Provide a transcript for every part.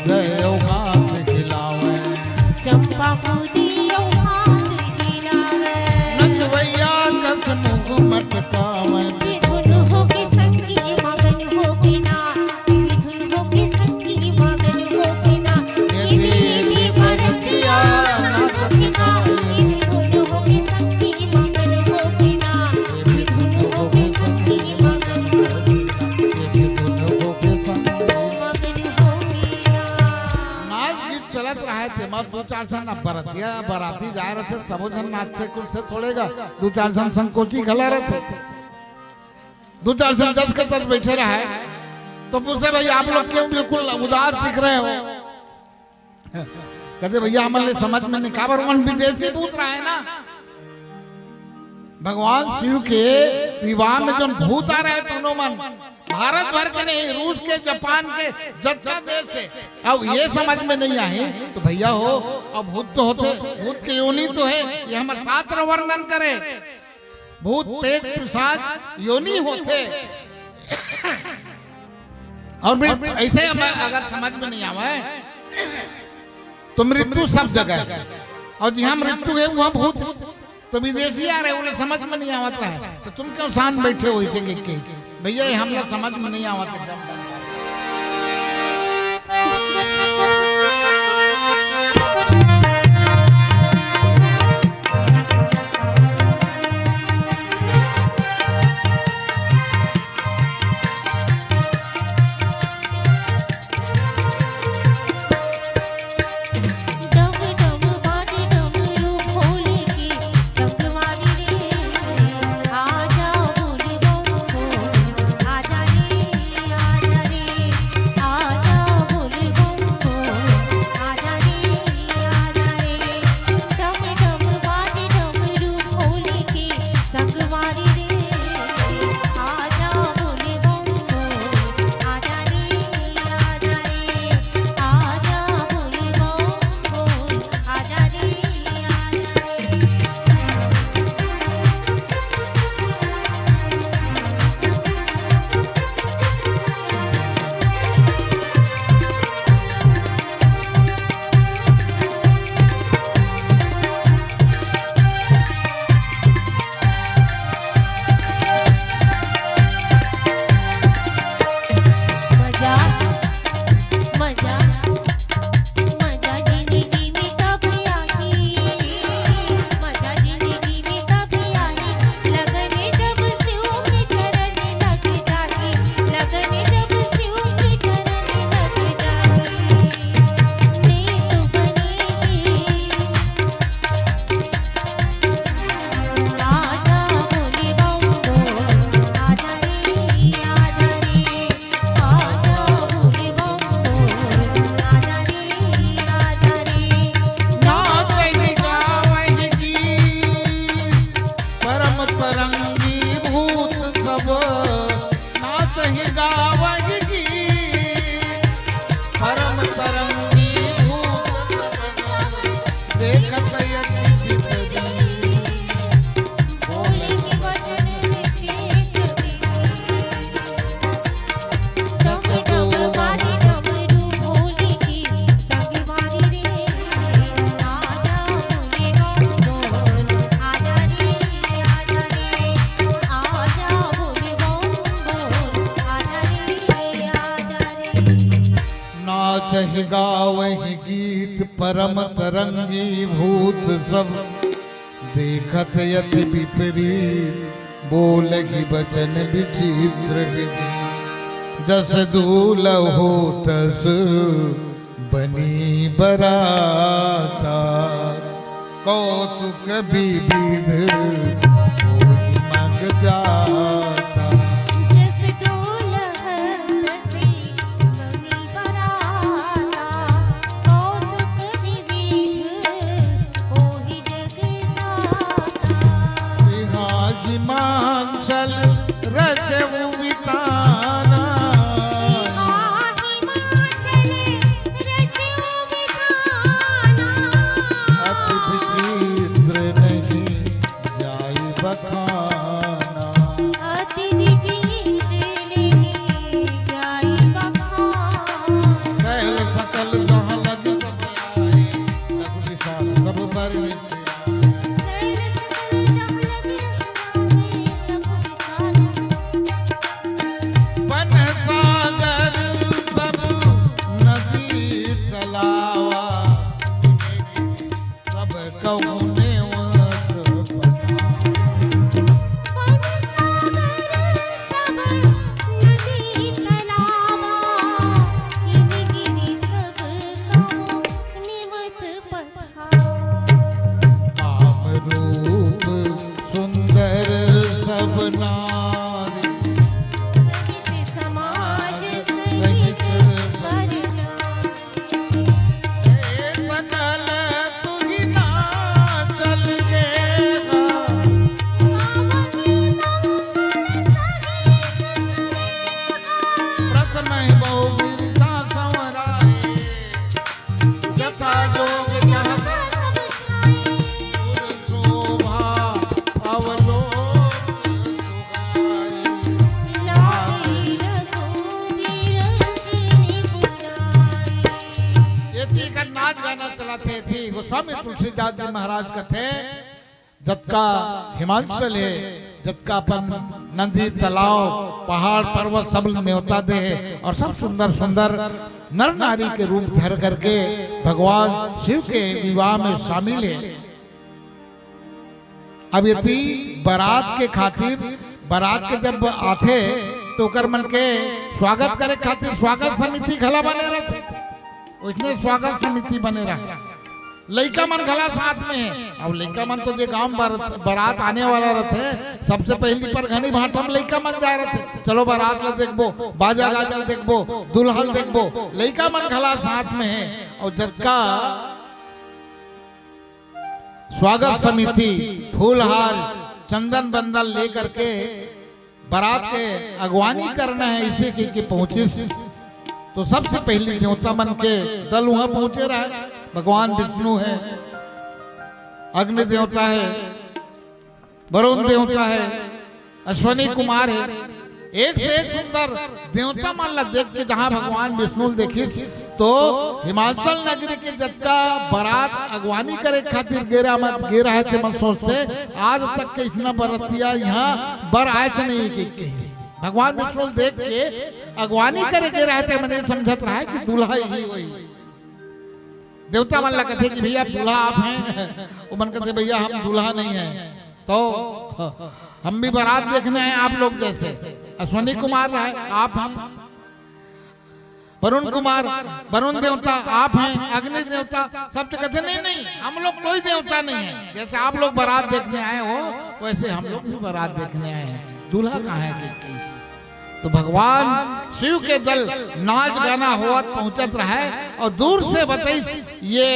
गए हाथ हिलावे, चंपा कूदी हाथ हिलावे, नचवैया कस मुख मटकावे, धुन हो के संगी मगन हो के ना, धुन हो के संगी मगन हो के ना, दीदी भरतिया नाच के ना, धुन हो के संगी मगन हो के ना, धुन हो के संगी मगन हो के ना। नाच गीत चलत रहे थे मत दो चार सन बरतिया बराती जा रहे थे सब जन नाच से कुल से छोड़ेगा दो चार सन संकोची खला रहे थे दो चार सन दस के तक बैठे रहे तो पूछे भाई आप लोग क्यों बिल्कुल उदास दिख रहे हो कहते भैया हमारे समझ में नहीं काबर मन विदेशी पूछ रहा है ना भगवान शिव के विवाह में जो भूत आ रहे दोनों मन भारत भर के नहीं रूस के जापान के जत्था देश से अब ये समझ में नहीं आए तो भैया हो अब भूत तो होते भूत के योनि तो है ये हमारे शास्त्र वर्णन करे भूत पेट प्रसाद योनि होते और ऐसे हमें अगर समझ में नहीं आवे तो मृत्यु सब जगह है और जहाँ मृत्यु है वहाँ भूत तो विदेशी आ रहे उन्हें समझ में नहीं आवत रहा तो तुम क्यों शान बैठे हो इसे के भैया हम लोग समझ में नहीं आवत नाचहि गावहि गीत परम तरंगी भूत सब देखत यति विपरीत बोलहि बचन विचित्र विधि जस दूलह हो तस बनी बराता कौतुक विविध कोई मग जाता हिमाचल रचऊ बिताना अति विचित्र नहीं जाई बखाना कथे थी गोस्वामी तुलसीदास जी महाराज कथे जतका हिमाचल है, जतका अपन नदी तालाब पहाड़ पर्वत सब न्योता दे है और सब सुंदर सुंदर नर नारी के रूप धर करके भगवान शिव के विवाह में शामिल है। अब यदि बारात के खातिर बारात के जब आथे तो कर मन के स्वागत करे खातिर स्वागत समिति खला बने रहते, उसने स्वागत समिति बने रहा। लड़का मन खला साथ में है। अब लड़का मन तो जो गांव बारात आने वाला रहते सबसे पहली पर घनी भाटम लड़का मन जा रहे थे, चलो बारात ले देखबो, बाजा गाजल देखबो, दुल्हन देखबो, लड़का मन खला साथ में है। और जबका स्वागत समिति फूलहार चंदन बंदल लेकर के बारात के अगवानी करना है इसी की पहुंची। तो सबसे पहले देवता मन के दल वहां पहुंचे रहे। भगवान विष्णु है, अग्नि देवता है, वरुण देवता है, अश्वनी कुमार है, एक से एक सुंदर देवता मान ला देख के जहां भगवान विष्णु देखी तो हिमाचल नगरी के जतका बारात अगवानी करे खातिर गेरा है थे मन सोचते आज तक के इतना बरतिया यहाँ बर आए नहीं कि भगवान विष्णु देख के अगवानी करे गेरा थे मैंने समझत रहा है कि दूल्हा ही वही। देवता मन ला कहते कि भैया दूल्हा आप हैं, वो मन कहते भैया हम दूल्हा नहीं हैं, तो हम भी बारात देखने आए आप लोग जैसे। अश्वनी कुमार है आप हैं, वरुण कुमार वरुण देवता आप हैं, अग्नि देवता सब तो कहते नहीं नहीं हम लोग कोई देवता नहीं है, जैसे आप लोग बारात देखने आए हो वैसे हम लोग भी बारात देखने आए हैं, दूल्हा कहाँ है कि तो भगवान शिव के दल नाच गाना हुआ पहुंचत रहे और दूर से बताई ये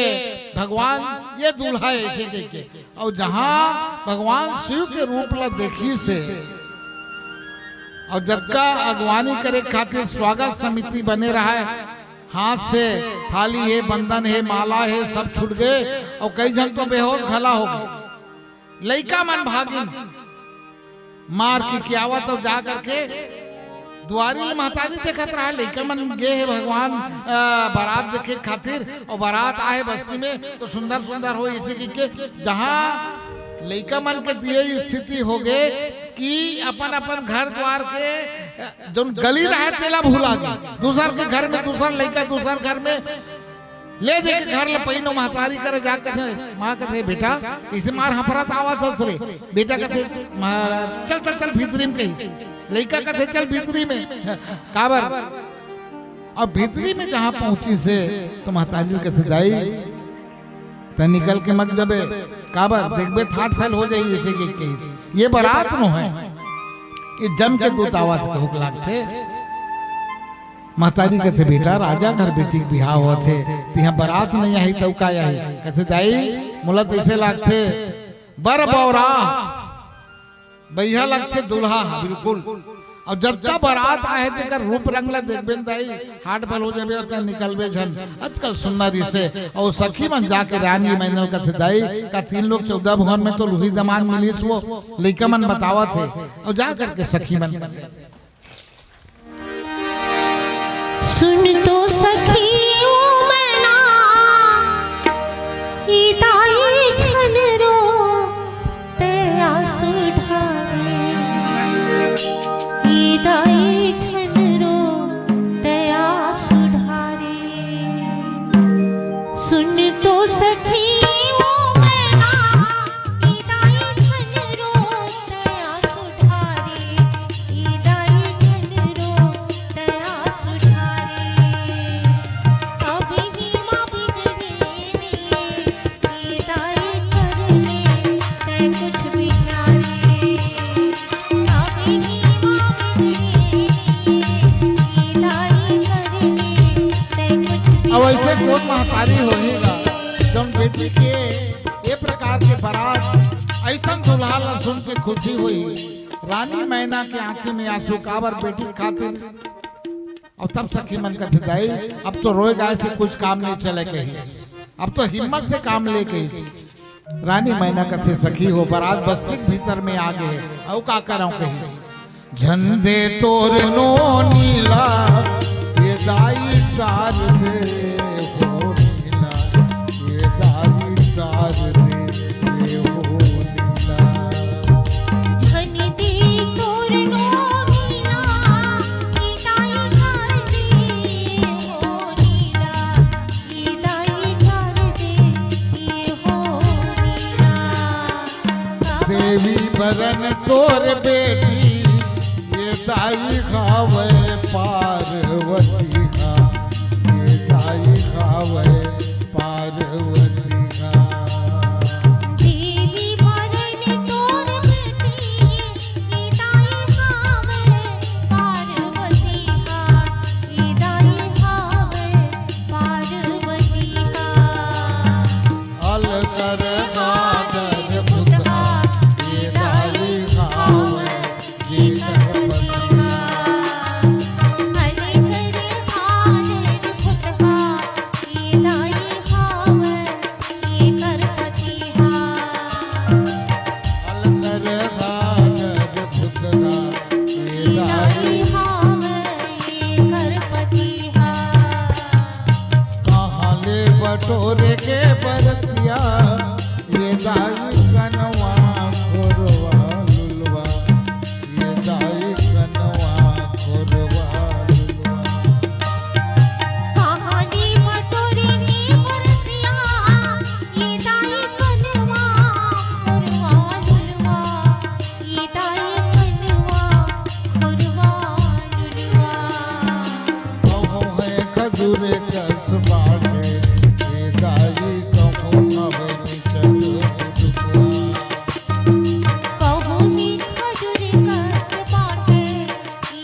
भगवान ये दूल्हा है ऐसे के। और जहां भगवान शिव के रूप ला देखी से और जबका अगवानी करे खातिर स्वागत समिति बने रहा है, हाथ से थाली है, बंधन है, माला है, सब छूट गए और कई जन तो बेहोश खला हो गए। लड़का मन भागी मार की कियावत और जा करके दुआरी महतारी देखत रहा। लड़का मन गे है भगवान बारात देखे खातिर और बारात आए बस्ती में तो सुंदर सुंदर हो इसी के जहां लड़का मन के दिए स्थिति हो गए कि अपन अपन घर द्वार के जो गली रहे तेला भूला गया, दूसर के घर में दूसर लड़का दूसर घर में ले दे के घर लपईनो महतारी करे जा कथे मां कथे बेटा इसे मार हफरत आवत हसरे बेटा कथे चल चल चल भीतरी में कही, लड़का कथे चल भीतरी में काबर। अब भीतरी में जहां पहुंची से तो महतारी कथे जाई त निकल के मत जबे काबर देखबे थाट फैल हो जाई ऐसे के ये बारात नो है, ये जम के दूत आवाज कहूक लागथे। महतारी कहते बेटा राजा घर बेटी के बिहार हुआ थे तिहा बारात नहीं आई तो का आई कहते दाई मोला ऐसे लागथे बर बौरा भैया लगथे दूल्हा बिल्कुल। और जब का बारात आए तेकर रूप रंग ला देखबे दाई हाट फल हो जाबे त निकलबे झन आजकल सुन्नरी से। और सखी मन जाके रानी मैंने कहते दाई का 3 लोग 14 भवन में तो लुही दमान मिलीस वो लइका मन बतावा थे और जा करके सखी मन सुन तो सखियों मैना हिदाई घन रो तेरा सुधारे हिदाई घन रो तेरा सुधारे। सुन तो सखियों मैना हिदाई घन रो तेरा सुधारे हिदाई घन रो तेरा सुधारे। अभी ही माँ बिगड़े हिदाई करने ते कुछ बिगाड़े अभी ही माँ बिगड़े हिदाई करने ते कुछ। अब ऐसे कौन महतारी होएगा जब बेटी के ये प्रकार के बारात ऐसा दुल्हा ला सुन के खुशी हुई। रानी मैना के आंखी में आंसू काबर बेटी खातिर। और तब सखी मन कहते दाई अब तो रोए गाय से कुछ काम नहीं चले कहीं, अब तो हिम्मत से काम ले कहीं। रानी मैना कहते सखी हो बारात बस्ती के भीतर में आ गए और का कराऊं कहीं झंडे तोर नो नीला ये दाई टार दे बरन तोर बेटी ये दाई खावे पार्वती का, ये दाई खावे पार्वती का। देवी बरन तोर बेटी ये दाई खावे पार्वती का, ये दाई खावे पार्वती का। अल कर गागर बुधा ये दाई खावे ये गणपति का। हरे करे हारे फुटहा ये दाई खावे ये गणपति हा। अल कर गागर बुधा ये दाई कहाँ ले बटोरे के बरतिया ये दाई कनवा खोरवा लुलवा, ये दाई कनवा खोरवा लुलवा। कहानी बटोरे की बरतिया ये दाई कनवा खुरवा लुलवा, ये दाई कनवा खुरवा लुलवा। कहूँ है खजूर कस बाटे ये दाई कहूँ हवे निचल दुखवा। कहुनी खजूर कस बाटे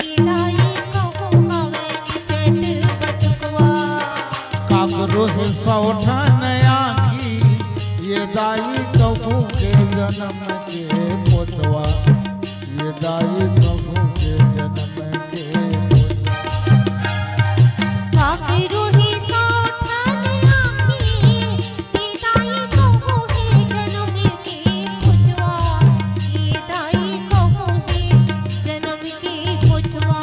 ये दाई कहूँ हवे चट बटुकवा। काकरो है सौठन आँखी ये दाई कहूँ के जन्म के पोतवा, ये दाई कहूँ के जन्म के पोतवा। काकरो ही सौठन आँखी ये दाई कहूँ है जन्म के पुतवा, ये दाई कहूँ है जन्म के पुतवा।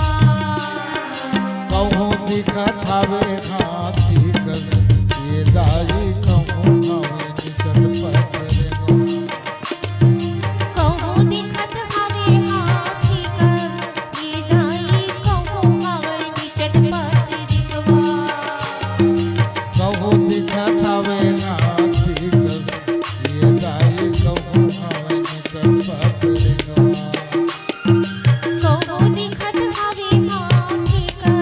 कहूँ दिखत हवे हाथी कस ये दाई कहूँ हवे निचल पत्थर कहूँ दिखत हवे हाथी का ये दाई कहूँ हवे निचट पत्रिकवा। कहूँ दिखत हवे हाथी कस ये दाई कहूँ हवे निचल पत्थर कहूँ दिखत हवे हाथी का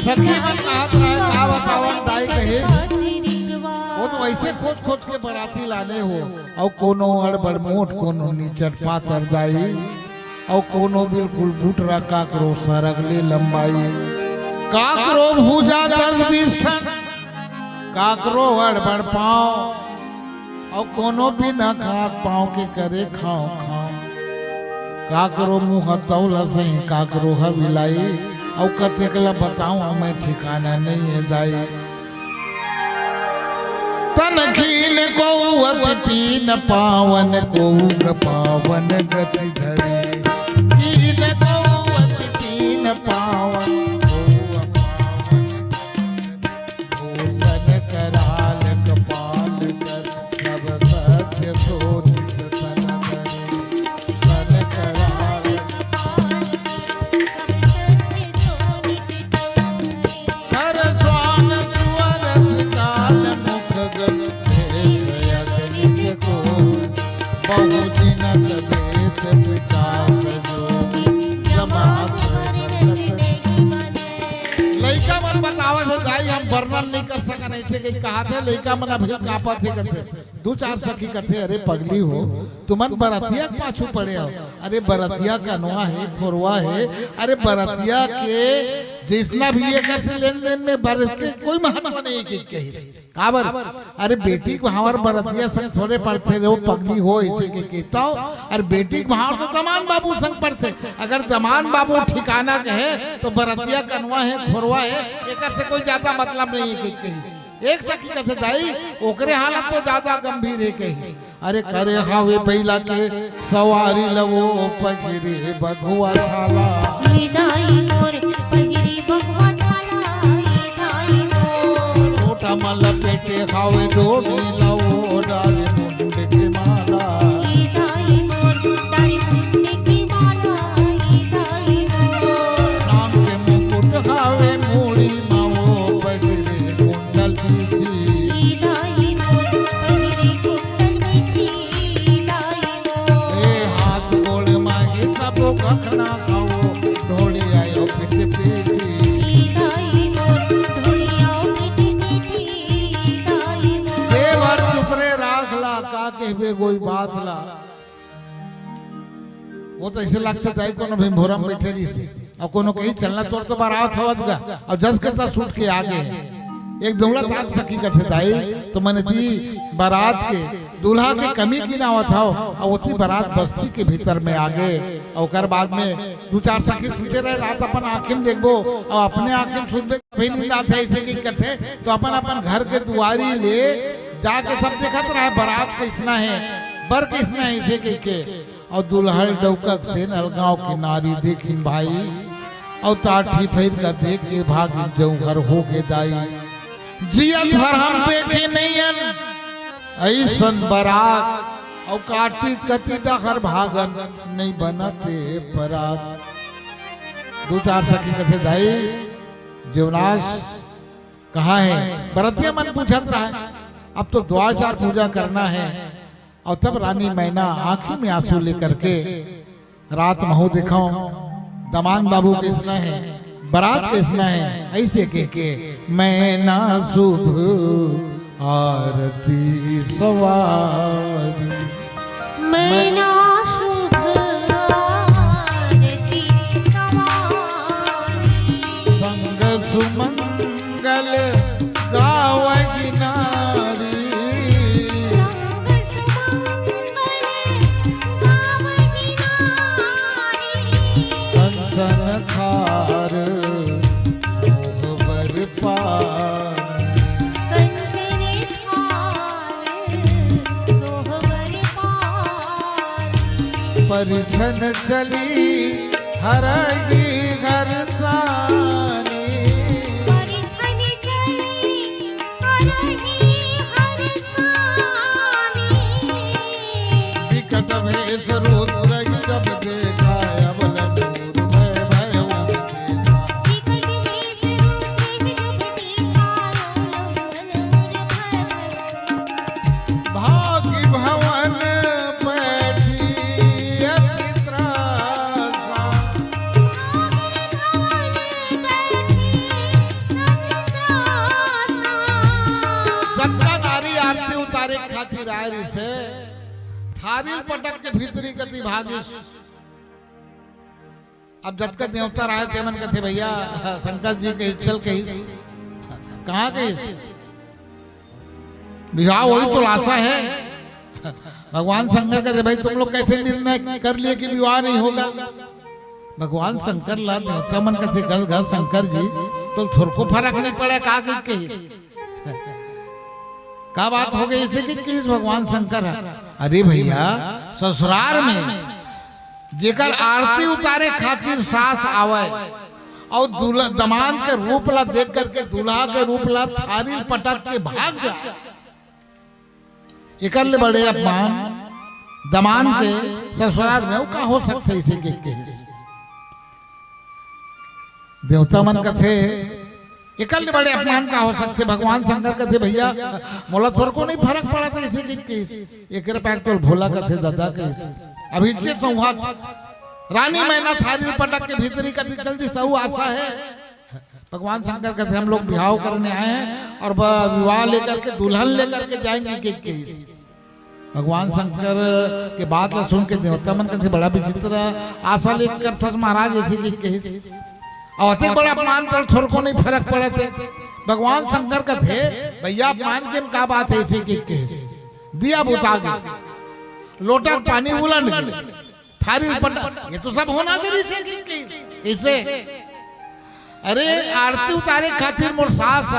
सखी मन कहत रहे का बतावन दाई कहे पत्रिकवा। वो तो वैसे खोज खोज के बराती लाने हो और कोनो अड़बड़ मोट कोनो नीचट पातर दाई और कोनो बिल्कुल बुटरा काकरो सरगले लंबाई काकरो भूजा 10-20 ठन काकरो अड़बड़ पाँव और कोनो बिना खात पाँव के करे खाओ खाओ काकरो मुँह तौल से काकरो हविलाई और कतेकला बताऊं मैं ठिकाना नहीं है दाई। तनखीन को पीन पावन को पावन गति धरे, कीन को पीन पावन को पावन भूषण कराल कपाल कर सब सत्य शोधित तन धरे, सन कराल कर स्वान सुअरस काल मुख गत भेष को बहु दिनत देत विकास जो जमात लइका मन बतावत है दाई हम वर्णन नहीं कर सकन ऐसे के कहा थे लइका मन अभी कापत थे कथे 2-4 सखी कथे अरे पगली हो तुमन बरतिया के पाछू पड़े हो, अरे बरतिया कनवा है खोरवा है, अरे बरतिया के जिसना भी ये कैसे लेन देन में बरस के कोई महत्व नहीं की कही काबर अरे बेटी को हमार बरतिया संग थोड़े पड़ते रहो पगली हो ऐसे के कहता हो, अरे बेटी को हमार तो दमान बाबू संग पड़ते, अगर दमान बाबू ठिकाना कहे तो बरतिया कनवा है खोरवा है एक से कोई ज्यादा मतलब नहीं है कही। एक सखी कहते दाई ओकरे हालत तो ज्यादा गंभीर है कही, अरे करे हावे बैला के सवारी लवो पगिरे बघुआ थाला, ये दाई मोर पगिरी बघुआ थाला, ये दाई मोर छोटा मल पेटे खावे डोरी लवो डाले मुंड के माला, ये दाई मोर डाली मुंड की माला, ये दाई मोर नाम के मुकुट खावे मूड़ी मावो पगिरे कुंडल थी, ये दाई मोर पगिरी कुंडल थी, ये दाई मोर ए हाथ के हुए कोई बात ला वो तो ऐसे लगता था कोनो भी भोरम बैठे रही से और कोनो कहीं चलना तो बारात होवत गा और जस के ता सूट के आगे एक दौड़ा ताक सकी कथे दाई तो मैंने दी बारात के दूल्हा की कमी की ना होता हो और उसी बारात बस्ती के भीतर में आगे और कर बाद में दो चार सखी सुते रहे रात अपन आंखें देखबो और अपने आंखें सुनबे भी नींद आते ऐसे की कथे तो अपन अपन घर के दुआरी ले जाके सब देखत रहा बारात किसना है बर किसना है इसे के और दुल्हन डौकक से नलगांव की नारी देखिन भाई और ताठी फेर का देख के भागी जाऊं घर हो के दाई जियन भर हम देखे नैयन ऐसन बारात और काटी कति डहर भागन नहीं बनते परात। दो चार सखी कथे दाई जीवनाश कहाँ है बरतिया मन पूछत रहा है अब तो द्वार चार पूजा करना है और तब रानी मैना आंखी में आंसू लेकर के रात महू दिखाओ दमान बाबू किसना है बारात किसना है ऐसे के मैना शुभ आरती सवारी मैना शुभ आरती सवारी संग सुमंगल गावगी नारी कंचन थार सोहबर पार परिछन चली हरगी घर सानी परिछन चली हरगी हर सानी विकट भेष रुद्र जब देखा अबलन भय भय देखा विकट वेश रूप जब देखा भय भय भागी भवन बैठी आरती उतारे खातिर आयरी से थारी पटक के भीतरी गति भागिस अब जब का देवता आए थे मन कथे भैया शंकर जी के चल के कहाँ गए विवाह वही तो लाशा है भगवान शंकर कहते भाई तुम लोग कैसे निर्णय कर लिए कि विवाह नहीं होगा भगवान शंकर ला देवता मन कथे गल गल शंकर जी तो थोड़ को फर्क नहीं पड़े कहा के क्या बात हो गई इसे कि भगवान शंकर है अरे भैया ससुराल में जेकर आरती उतारे खातिर सास आवे और दूल्हा दमान के रूप ला देख करके दूल्हा के रूप ला थारी पटक के भाग जाए इकर ले बड़े अपमान दमान के ससुराल में का हो सकते इसे के देवता मन कथे एकल बड़े अपमान का हो सकते भगवान शंकर कथे भैया मोला थोर को नहीं फर्क पड़ा था इसे कि एक पैक तो भोला कथे दादा के अभी से संवाद रानी मैना थारी पटक के भीतरी कथी जल्दी सहु आशा है भगवान शंकर कहते हम लोग विवाह करने आए हैं और विवाह लेकर के दुल्हन लेकर के जाएंगे के भगवान शंकर के बात ला सुन के देवता मन कहते बड़ा विचित्र आशा लेकर सस महाराज ऐसे के और अति बड़ा अपमान तो थोड़ को नहीं फर्क पड़े थे भगवान शंकर का थे भैया अपमान के क्या बात है इसी की दिया बुता गया लोटा पानी उलट गए थारी पटक ये तो सब होना चाहिए इसे अरे आरती उतारे खातिर मोर सास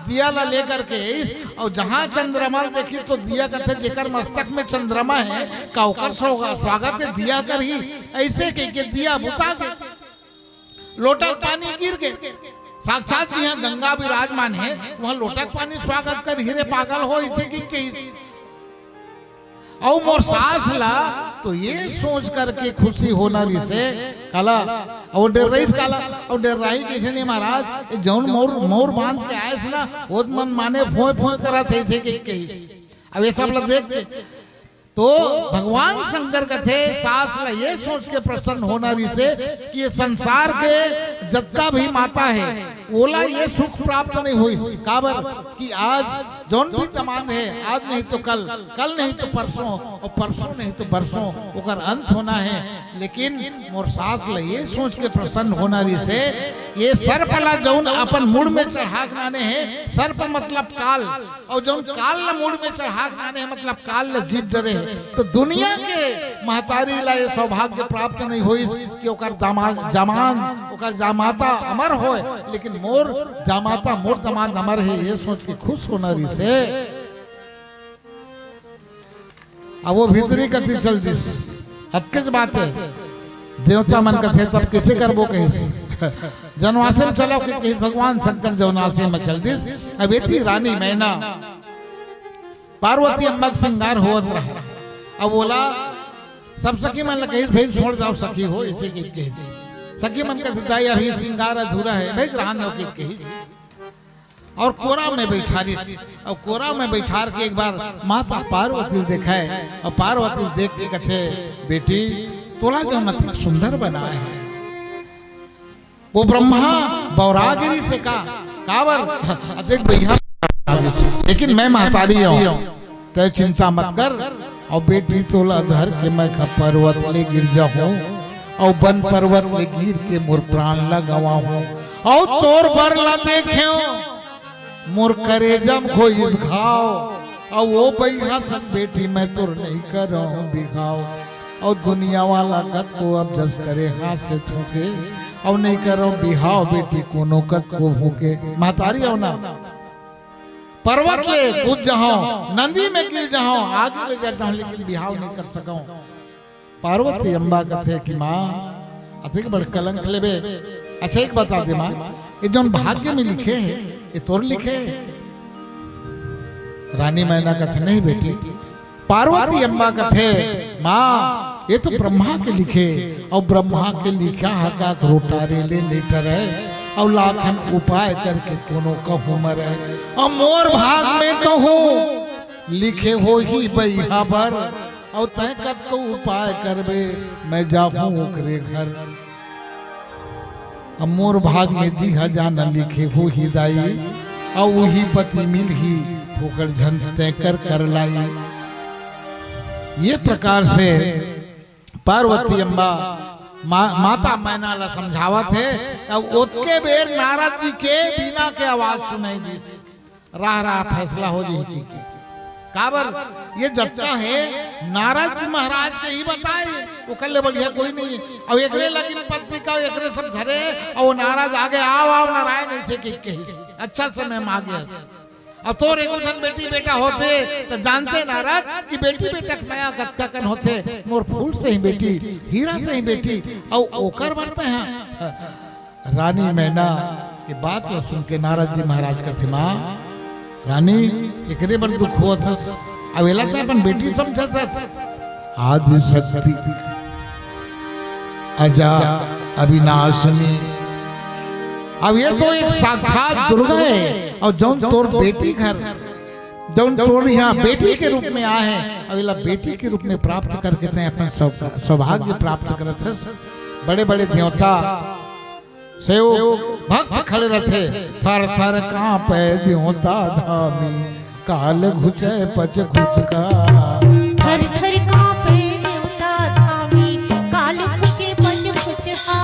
दिया ला लेकर के और जहां चंद्रमा देखी तो दिया कहते जेकर मस्तक में चंद्रमा है का ओकर स्वागत है दिया कर ही ऐसे के दिया बुता गए लोटा पानी गिर गए साक्षात यहाँ गंगा विराजमान है वहां लोटक पानी स्वागत कर हीरे पागल हो इसे की और मोर सास ला तो ये सोच करके खुशी होना से काला और डर रही काला और डर रही कैसे नहीं महाराज जौन मोर मोर बांध के आए ना वो मन माने फोय फोय करा थे इसे अब ये सब लोग देख के तो भगवान शंकर का थे सास ला ये सोच के प्रसन्न होना से कि ये संसार के जत्ता भी माता है ओला ये सुख प्राप्त नहीं हुई काबर कि आज जौन भी दमाद है, आज नहीं तो कल, कल नहीं तो परसों, और परसों नहीं तो बरसों ओकर अंत होना है। लेकिन मोर सास ले ये सोच के प्रसन्न होना रही से ये सर्पला जौन अपन मूड में चढ़ा खाने है, सर्प मतलब काल, और जौन काल ल मूड में चढ़ा खाने है मतलब काल ल जीत डरे है। तो दुनिया के महतारी ला ये सौभाग्य प्राप्त नहीं हुई कि ओकर जमान ओकर जामाता अमर होए, लेकिन मोर जामाता मोर दमाद अमर है ये सोच के खुश होना रही से। अब वो भीतरी कथी चल दिस हतकेज बात है, देवता मन कथे तब किसे करबो कहिस जनवासे में चलो कि कहिस भगवान शंकर जनवासे में चल दिस। अब एथी रानी मैना पार्वती अम्मा का श्रृंगार होत रहा। अब बोला सब सखी मन कहिस भाई छोड़ जाओ सखी हो इसे के कहिस। सखी मन का दाई अभी श्रृंगार अधूरा है भाई ग्रहण हो के कहिस। और कोरा में बैठा रही, और कोरा में बैठार के एक बार माता पार्वती देखा है, और पार्वती देख के कथे बेटी तोला जो नथी सुंदर बनाए है। वो ब्रह्मा बौरागिरी से का कावर अधिक भैया, लेकिन मैं महतारी हूँ तय चिंता मत कर। और बेटी तोला धर के मैं पर्वत ले गिर जाऊं, और बन पर्वत ले गिर के मोर प्राण लगावा हूँ, और तोर बर ला देख्यो मोर करे जब कोई घाव, और वो बैहा संग बेटी मैं तोर नहीं कर बिघाव। और दुनिया वाला गत को अब जस करे हाथ से ठोके, और नहीं करो बिहाव बेटी कोनो कत को भूके। महतारी हो ना पर्वत ले कूद जाओ, नंदी में गिर जाओ, आगे ले जाता हूँ, लेकिन बिहाव नहीं कर सका। पार्वती अम्बा कथे कि माँ अतिक बड़ कलंक लेबे। अच्छा एक बता दे माँ, ये जो भाग्य में लिखे है ये तोर लिखे। रानी मैना कथे नहीं बेटी, पार्वती अम्बा कथे माँ ये तो ब्रह्मा के लिखे, और ब्रह्मा के लिखा हका रोटारे ले लेटर है, और लाखन उपाय करके कोनो कहूँ मरे, और मोर भाग में कहूँ लिखे हो ही बैहा पर, और तय कत को उपाय करबे मैं जाऊँ ओकरे घर। अब मोर भाग में दिहा जाना लिखे हो ही दाई, और वही पति मिल ही ठोकर झन तय कर लाई। ये प्रकार से पार्वती अम्बा माता मैना ला समझावत है। अब ओतके बेर नारद जी के बिना के आवाज सुनाई दी, राह राह फैसला हो जी की काबर ये जत्ता है नारद जी महाराज के ही बताए, वो कल बढ़िया कोई नहीं। और एकरे लगिन पत्रिका एकरे सब धरे, और नारद आगे आओ नारायण ऐसे के अच्छा समय में आ गया। अब तोर एगो जन बेटी बेटा होते तो जानते नारद कि बेटी बेटा माया गत्का कन होते, मोर फूल से ही बेटी हीरा से ही बेटी, और ओकर बढ़ते हैं। रानी मैना ये बात ला सुन के नारद जी महाराज का थे माँ रानी एकरे बड़ दुख हुआ था। अब एला तो अपन बेटी समझा था। आदि शक्ति अजा अविनाशनी, अब ये तो एक साक्षात दुर्गा है, और जौन तोर बेटी घर जौन तोर यहाँ बेटी के रूप में आए हैं, अब इला बेटी के रूप में प्राप्त करके ते अपन सौभाग्य प्राप्त करत है। बड़े बड़े देवता से वो भक्त खड़े रहते, थर थर कांपे देवता धामी, काल घुचे पच घुचका। थर थर कांपे देवता धामी, काल घुचे पच घुचका।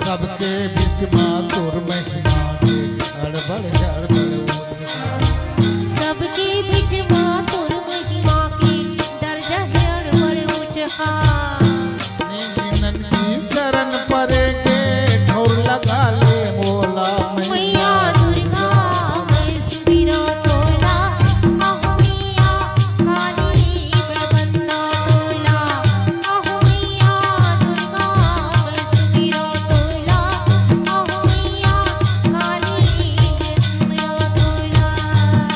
सबके बीच मां तोर महिमा के अड़बड़ गड़बड़, सबके बीच मां तोर महिमा के दर्जा है अड़बड़ ऊंचा। चरण परे के ठोर लगा ले बोला मैया दुर्गा मैं सुबीरा तोला, आहू मैया काली बलबंदा तोला। आहू मैया दुर्गा मैं सुबीरा तोला, आहू मैया काली बलबंदा तोला।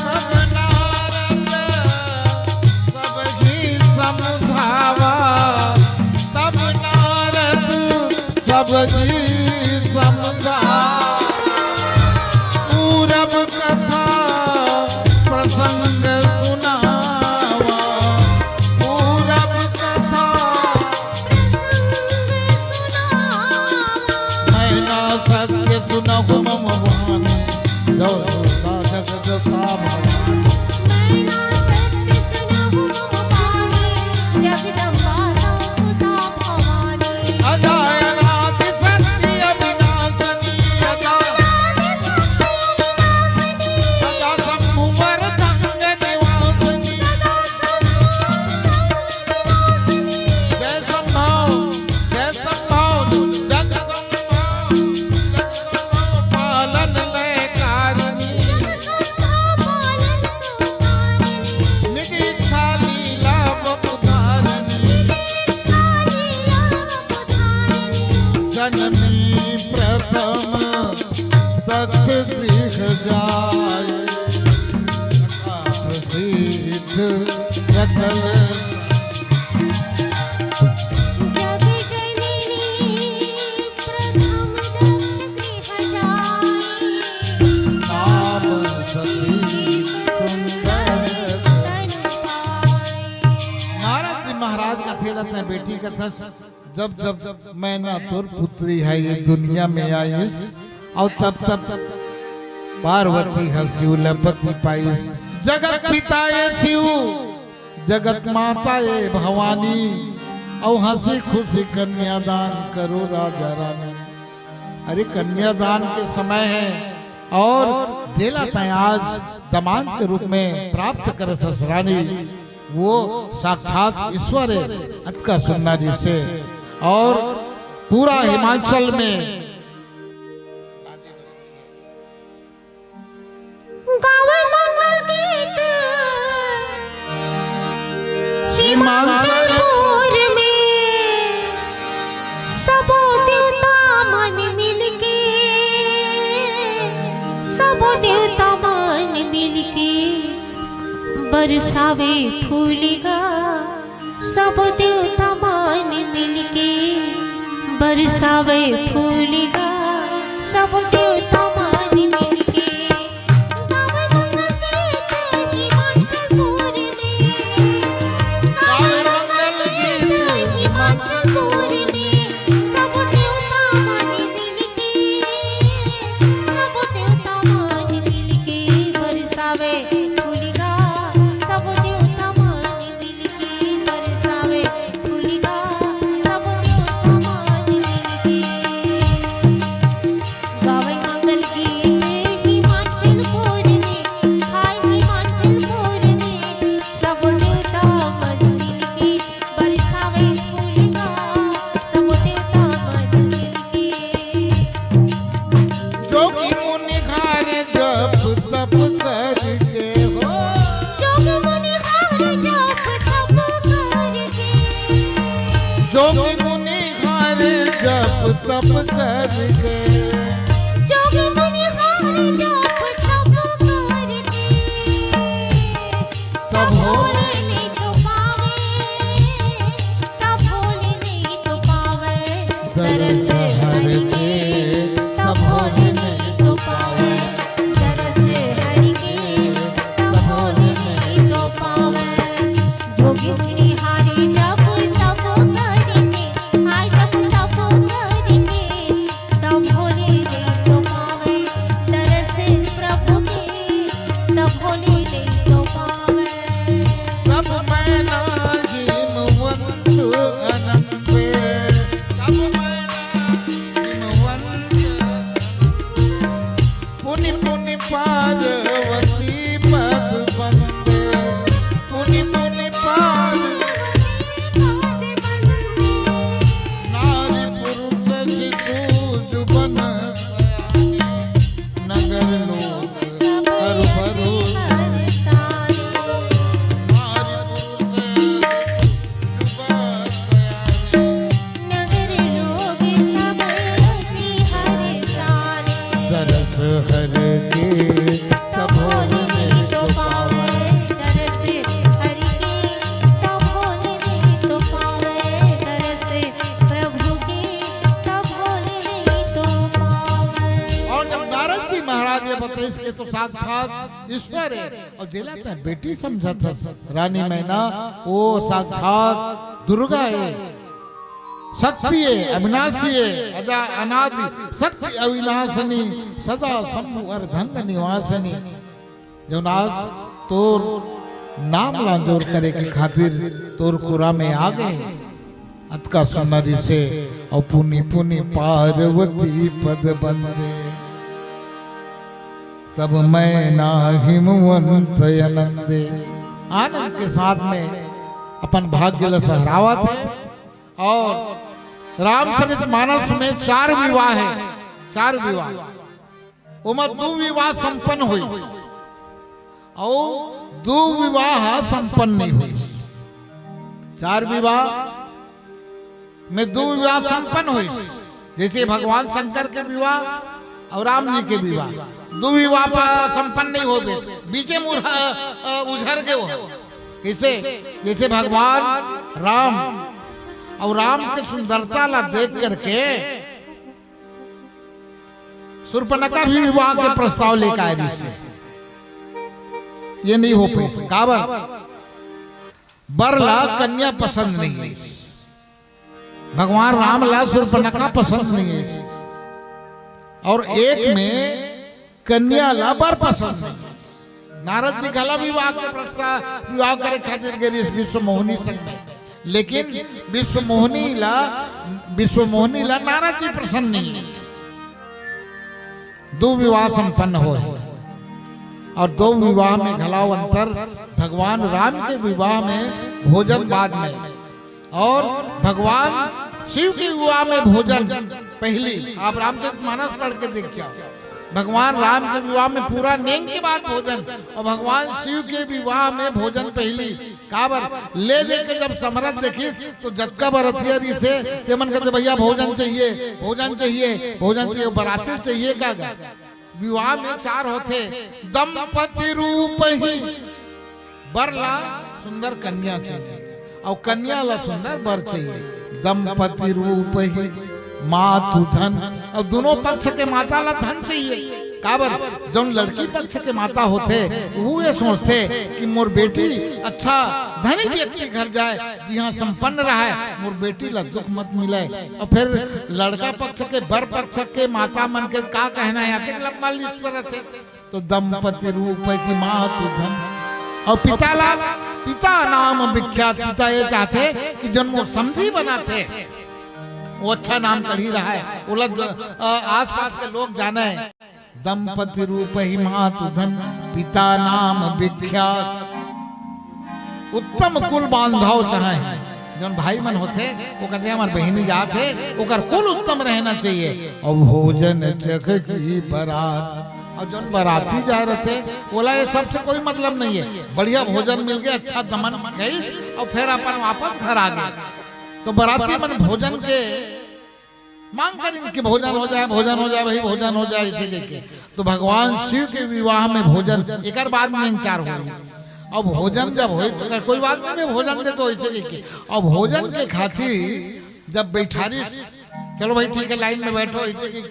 सब नारद सब ही समझावा, सब नारद सब ही समझा। पूरब कथा प्रसंग सुनावा, पूरब कथा मैना सत्य सुनहु मम सजता भवानी। मैना सत्य सुनहु मम पानी, जगदम्बा तव सुता भवानी। अजा अनादि शक्ति अविनाशिनी, अजा सदा शंभु वरदंग निवासिनी। जय संभव जय संभव जग संभव, जग संभव पालन लयकारिणी। निधि इच्छा लीला बपुधारिणी, जननी प्रथम दक्ष गृह जाय, प्रसिद्ध सकल नाम सती सुंदर। नारद जी महाराज का खेलत है बेटी का थस, जब जब मैना तुर पुत्री है ये दुनिया में आई, और तब तब पार्वती हसिउ लपति पाई। जगत पिता ये शिव, जगत माता ये भवानी, और हंसी खुशी कन्यादान करो राजा रानी। अरे कन्यादान के समय है और देला तय आज दमाद के रूप में प्राप्त कर ससुरानी, वो साक्षात ईश्वर है। अत का सुनना जिसे और पूरा हिमाचल में गावे मंगल गीत हिमाचलपुर में, सबो देवता मन मिलके, सबो देवता मन मिलके बरसावे फूलिगा। सब देवता मान मिलके बरसावे फूलिगा, सब देवता मान मिलके। गावे मंगल गीत हिमाचलपुर में, गावे मंगल गीत हिमाचलपुर में, सब देवता मान मिलके, सब देवता मान मिलके बरसावे फूलिगा, सब देवता मान मिलके बरसावे फूलिगा, सब देवता मान मिलके। गावे मंगल गीत हिमाचलपुर में, हाय हिमाचलपुर में, सब देवता मान मिलके बरसावे फूलिगा, सब देवता मान मिलके। जोगी मुनि घार जप तप करके हो, जोगी मुनि हार जप तप करके, जोगी मुनि घार जप तप करके, जोगी मुनि हार जप तप करके, तब भोले नहीं तो पावे, तब भोले नहीं तो पावे दरस हरि के, तब भोले नहीं तो पावे दरस हरि के, तब भोले नहीं तो पावे। जोगी मुनि हारी जप तप करके, हाय जप तप करके, तब भोले नहीं तो पावे दरस प्रभु के, तब भोले नहीं तो पावे। तब मैना हिमवंत अनंत, तब मैना हिमवंत, पुनि पुनि पार्वती पद बंदे, पुनि पुनि नारी पुरुष शिशु जुबन सयानी, नगर लोक कर भरोसा। नारी पुरुष जुबन सयानी, नगर लोग सब रति हरि सारे, दरस हर के तब भोले नहीं तो पावे दरस हरि के, तब भोले नहीं तो पावे दरस प्रभु के, तब भोले नहीं तो पावे। और जब नारद जी महाराज ये बताइए इसके तो साक्षात ईश्वर है, और दिलाता है बेटी समझा था रानी मैना, वो साक्षात दुर्गा है, शक्ति है, अविनाशी है, अजा अनादि, शक्ति अविनाशनी, सदा शंभु अर्धंग निवासनी। जो आज तोर नाम लांजोर करे के खातिर तोर कुरा में आ गए अतका सुनरी से और पुनी पुनी पार्वती पद बंदे तब मैं ना हिमवंत आनंदे। आनंद के साथ में अपन भाग्य ल सहरावा थे। और रामचरित मानस में 4 विवाह है, 4 विवाह उमा 2 विवाह संपन्न हुई और 2 विवाह संपन्न नहीं हुई। 4 विवाह में 2 विवाह संपन्न हुई, जैसे भगवान शंकर के विवाह और राम जी के विवाह। 2 विवाह संपन्न नहीं हो गए, बीचे उझर गए वो। कैसे? जैसे भगवान राम और राम की सुंदरता ला देख करके शूर्पणखा भी विवाह के प्रस्ताव लेकर आए, जिससे ये नहीं हो पाई। काबर बरला कन्या पसंद नहीं है, भगवान राम ला शूर्पणखा पसंद नहीं है, और एक में कन्या ला बर पसंद नहीं है। नारद जी गला विवाह के प्रस्ताव विवाह करे खातिर गए इस विश्व मोहिनी संग में, लेकिन विश्व मोहिनी ला नारद जी प्रसन्न नहीं है। 2 विवाह संपन्न हो है और 2 विवाह में घलाव अंतर भगवान राम के विवाह में भोजन बाद में और भगवान शिव के विवाह में भोजन पहली। आप रामचरित मानस पढ़ के देखिए, भगवान राम के विवाह में पूरा नेंग के बाद भोजन और भगवान शिव के विवाह में भोजन पहली। काबर ले दे के जब समरथ देखी तो जक्का बरतियरी से मन कहते भैया भोजन चाहिए, भोजन चाहिए, भोजन चाहिए, बराती चाहिए। का विवाह में 4 होते, दंपति रूप ही बरला सुंदर कन्या चाहिए और कन्या ला सुंदर बर चाहिए। दंपति रूप ही मातु धन, और दोनों पक्ष के माता ला धन चाहिए। काबर जो लड़की पक्ष के माता होते वो ये सोचते कि मोर बेटी अच्छा धनी व्यक्ति घर जाए, यहाँ संपन्न रहा है, मोर बेटी ला दुख मत मिले। और फिर लड़का पक्ष के बर पक्ष के माता मन के का कहना है, लंबा लिस्ट रहते। तो दंपति रूप की मातु धन और पिता नाम विख्यात। पिता ये चाहते कि जन्मों समझी बनाते, वो अच्छा नाम कर ही रहा है, उलझ आसपास के लोग जाने। दंपति रूप ही मातु धन पिता नाम विख्यात, उत्तम कुल बांधव चाहे। जो भाई मन होते वो कहते हमारे बहनी जात है, ओकर कुल उत्तम रहना चाहिए। और भोजन चख की बारात, और जो बाराती जा रहे थे बोला ये सबसे कोई मतलब नहीं है, बढ़िया भोजन मिल गया, अच्छा दमन गई और फिर अपन वापस घर आ गए। तो बाराती मन भोजन के मांग करेंगे कि भोजन हो जाए, भोजन हो जाए, भाई भोजन हो जाए इसे देखे। तो भगवान शिव के विवाह में भोजन एक बाद में 4 हुई। अब भोजन जब हो तो कोई बात नहीं, भोजन दे तो ऐसे देखे। और भोजन के खातिर जब बैठारी, चलो भाई ठीक है लाइन में बैठो ऐसे,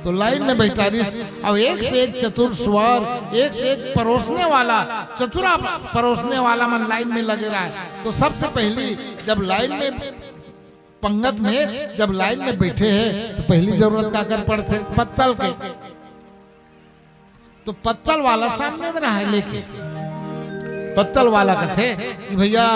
तो लाइन में बैठारी। अब एक से एक चतुर स्वर, एक से एक परोसने वाला, चतुरा परोसने वाला मन लाइन में लगे रहा है। तो सबसे पहली जब लाइन में पंगत में जब लाइन में बैठे हैं तो पहली जरूरत का कर पड़ते पत्तल के। तो पत्तल वाला सामने में रहा है लेके, पत्तल वाला कहते कि भैया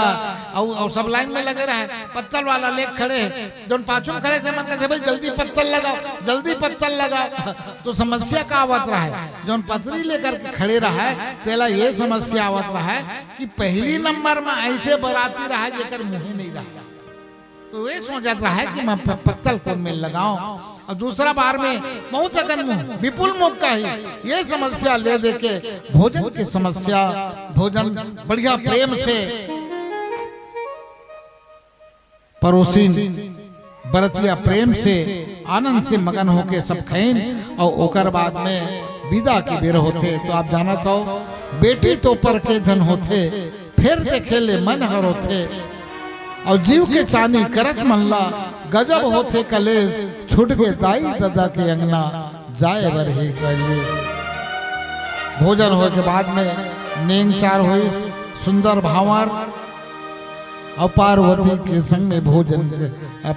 और सब लाइन में लगे रहे, पत्तल वाला लेके खड़े हैं। जो पाछू खड़े थे मन कहते भाई जल्दी पत्तल लगाओ, जल्दी पत्तल लगाओ। तो समस्या का आवत रहा है, जो पतरी लेकर के खड़े रहा है तेला ये समस्या आवत रहा है कि पहली नंबर में ऐसे बराती रहा जेकर मुँह नहीं रहा। तो ये सोच रहा है कि मैं पत्तल को में लगाऊं, और दूसरा बार में बहुत अगन मुंह विपुल मुख का ही ये समस्या ले दे के भोजन की समस्या, भोजन बढ़िया प्रेम से परोसीन बरतिया प्रेम से आनंद से मगन होके सब खैन। और ओकर बाद में विदा के बेर होते। तो आप जाना तो बेटी तो पर के धन होते, फिर देखे ले मन हर होते। और जीव के चानी करत मनला गजब होते कलेश, छुट के दाई दादा के अंगना जाए बर ही कलेश। भोजन हो के बाद में नेंग 4 हुई, सुंदर भावर और पार्वती के संग में भोजन,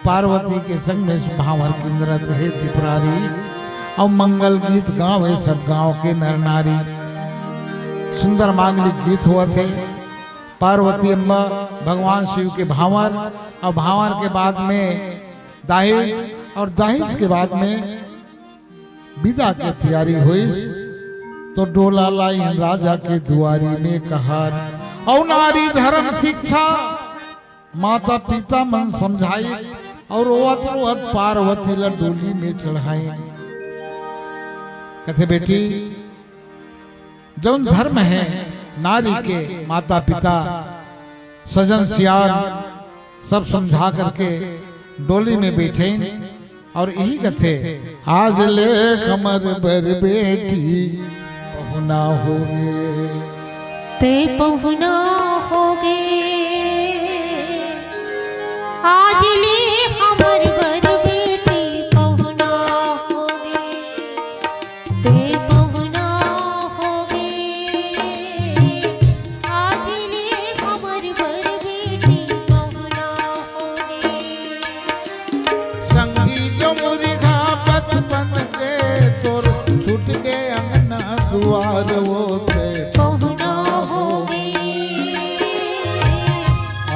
पार्वती के संग में भावर किंद्रत है त्रिपुरारी। और मंगल गीत गावे सब गांव के नर नारी। सुंदर मांगलिक गीत हुआ थे। पार्वती अम्बा भगवान शिव के भावर, और भावर के बाद में दाहिर, और दाहिर के बाद में विदा की तैयारी हुई। तो डोला लाई राजा के दुआरी में कहार, और नारी धर्म शिक्षा माता पिता मन समझाई, और रोवत रोवत पार्वती ला डोली में चढ़ाई। कहते बेटी जौन धर्म है नारी के माता पिता सजन सियान सब समझा करके डोली में बैठे, और यही कथे आज ले कमर बर बेटी पहुना होगे, ते पहुना होगे आज ले हमर बर बेटी पहुना होगे, ते पहुना होगे आज ले हमर बर बेटी पहुना होगे। संगी जो मुर्गा बचपन के तोर छूट के अंगना दुआर वो थे पहुना होगे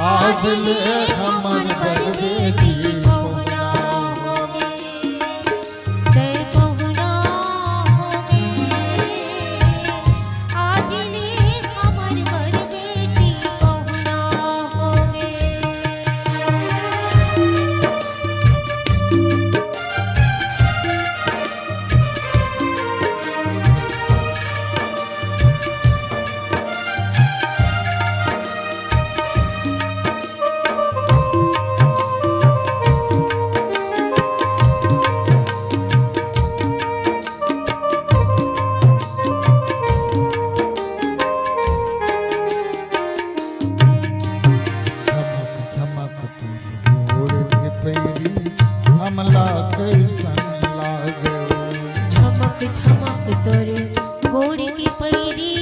आज ले हमर बर बेटी पहुना होगे, ते पहुना होगे आज ले हमर बर बेटी पहुना होगे। झमक तोर के पैरी हमला कैसन लागे, झमक झमक तोर गोड़ की पैरी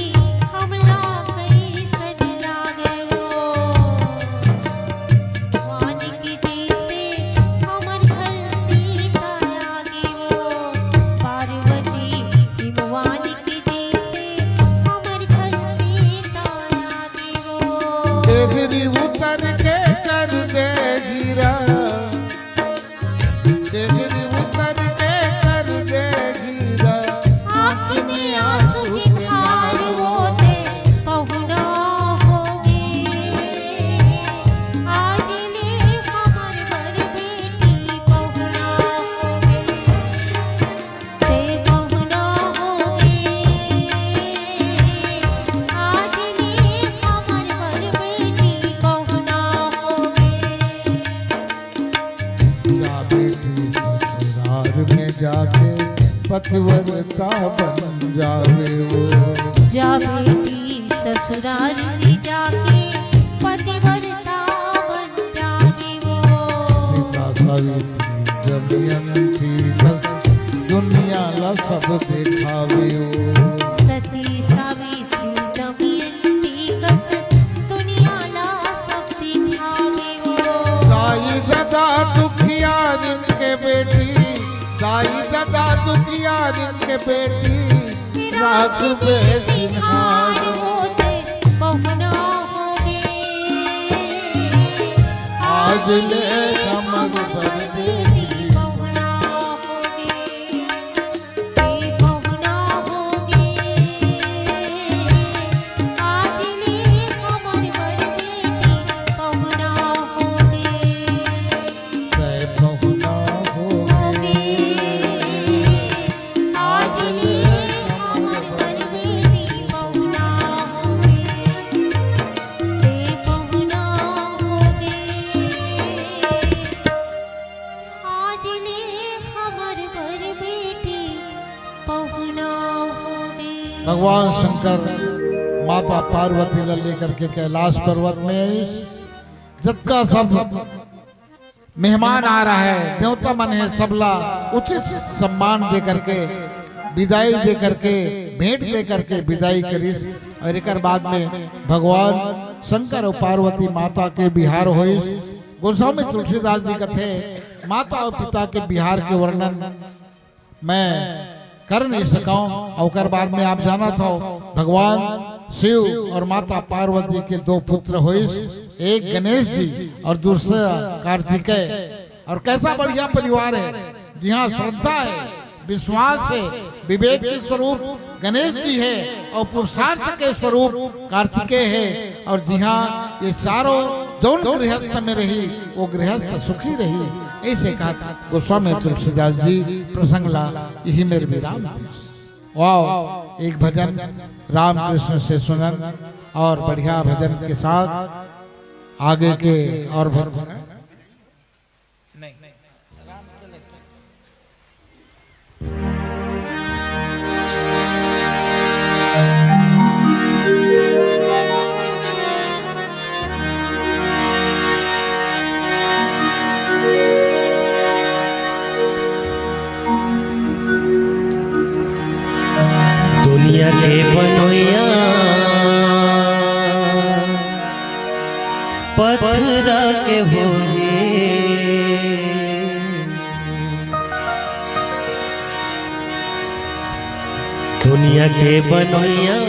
हमला कैसन लागे वो, वान की जैसे हमर घर सीता लागे वो, पार्वती हिमवान की जैसे हमर घर सीता लागे वो। देगरी उतर के कर दे गिरा, देगरी उतर के कर दे गिरा, आँख में आंसू की धार होते पहुना होगे आज ले हमर बर बेटी पहुना होगे, ते पहुना होगे आज ले हमर बर बेटी पहुना होगे। या बेटी ससुराल में जाके पतिव्रता बन जावे वो, जा बेटी ससुराल में जाके पतिव्रता बन जावे वो, सीता सावित्री दमयंती बस दुनिया ला सब दिखावे वो, सती सावित्री दमयंती कस दुनिया ला सब दिखावे वो। दाई दादा दुखिया जिनके बेटी, दाई दादा दुखिया जिनके बेटी राख पे सिंहार होते पहुना होगे आज ले कमर पर बेटी पहुना होगे, ते पहुना होगे आज ले हमर बर बेटी पहुना होगे, तय पहुना होगे आज ले हमर बर बेटी पहुना होगे, ते पहुना होगे आज ले हमर बर बेटी पहुना होगे। भगवान शंकर माता पार्वती ला लेकर के कैलाश पर्वत में आई। जतका सब मेहमान आ रहा है, देवता मन है, सबला उचित सम्मान दे करके विदाई दे करके भेंट दे करके विदाई करीस। और एक बाद में भगवान शंकर और पार्वती माता के बिहार हुई। गोस्वामी तुलसीदास जी कथे माता और पिता के बिहार के वर्णन मैं कर नहीं सकाऊं। और बाद में आप जाना था भगवान शिव और माता पार्वती के दो पुत्र हुए, एक गणेश जी और दूसरा कार्तिकेय। और कैसा बढ़िया परिवार है, जहाँ श्रद्धा है, विश्वास है, विवेक के स्वरूप गणेश जी है और पुरुषार्थ के स्वरूप कार्तिकेय है। और जहाँ ये चारों जौन गृहस्थ में रही वो गृहस्थ सुखी रही, ऐसे कहा गोस्वामी तुलसीदास जी प्रसंगला। यही मेरे विराम थी। वाह, एक भजन राम कृष्ण से सुनन और बढ़िया भजन के साथ आगे के और भजन दुनिया के बनोया पत्थरा के होए, दुनिया के बनोया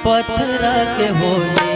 पत्थरा के होए।